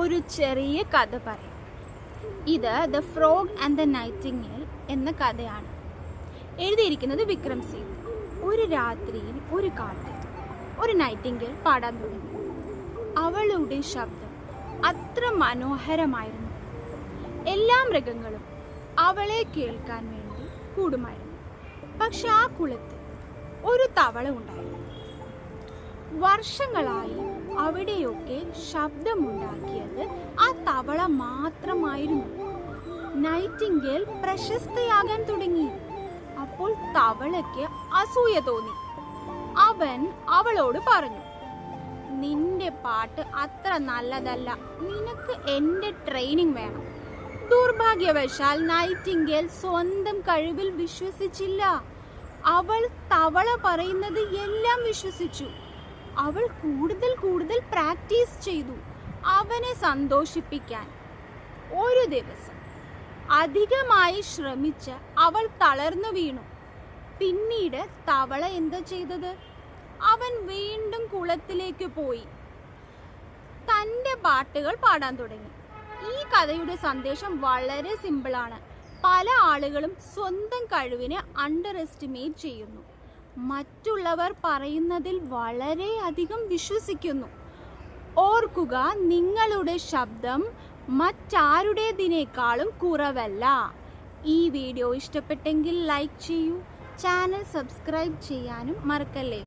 ഒരു ചെറിയ കഥ പറയാം. ഇത് the frog and the Nightingale എന്ന കഥയാണ്. എഴുതിയിരിക്കുന്നത് വിക്രം സേത്. ഒരു രാത്രിയിൽ ഒരു കാട്ടിൽ ഒരു നൈറ്റിംഗേൽ പാടാൻ തുടങ്ങി. അവളുടെ ശബ്ദം അത്ര മനോഹരമായിരുന്നു. എല്ലാ മൃഗങ്ങളും അവളെ കേൾക്കാൻ വേണ്ടി കൂടുമായിരുന്നു. പക്ഷെ ആ കുളത്തിൽ ഒരു തവള ഉണ്ടായിരുന്നു. വർഷങ്ങളായി അവിടെയൊക്കെ ശബ്ദമുണ്ടാക്കിയത് ആ തവള മാത്രമായിരുന്നു. നൈറ്റിംഗേൽ പ്രശസ്തയാകാൻ തുടങ്ങി. അപ്പോൾ തവളയ്ക്ക് അസൂയ തോന്നി. അവൻ അവളോട് പറഞ്ഞു, നിന്റെ പാട്ട് അത്ര നല്ലതല്ല, നിനക്ക് എന്റെ ട്രെയിനിങ് വേണം. ദുർഭാഗ്യവശാൽ നൈറ്റിംഗേൽ സ്വന്തം കഴിവിൽ വിശ്വസിച്ചില്ല. അവൾ തവള പറയുന്നത് എല്ലാം വിശ്വസിച്ചു. അവൾ കൂടുതൽ പ്രാക്ടീസ് ചെയ്തു അവനെ സന്തോഷിപ്പിക്കാൻ. ഒരു ദിവസം അധികമായി ശ്രമിച്ച് അവൾ തളർന്നു വീണു. പിന്നീട് തവള എന്താ ചെയ്തത്? അവൻ വീണ്ടും കുളത്തിലേക്ക് പോയി തൻ്റെ പാട്ടുകൾ പാടാൻ തുടങ്ങി. ഈ കഥയുടെ സന്ദേശം വളരെ സിമ്പിളാണ്. പല ആളുകളും സ്വന്തം കഴിവിനെ അണ്ടർ എസ്റ്റിമേറ്റ് ചെയ്യുന്നു. മറ്റുള്ളവർ പറയുന്നതിൽ വളരെയധികം വിശ്വസിക്കുന്നു. ഓർക്കുക, നിങ്ങളുടെ ശബ്ദം മറ്റാരുടേതിനേക്കാളും കുറവല്ല. ഈ വീഡിയോ ഇഷ്ടപ്പെട്ടെങ്കിൽ ലൈക്ക് ചെയ്യൂ. ചാനൽ സബ്സ്ക്രൈബ് ചെയ്യാനും മറക്കല്ലേ.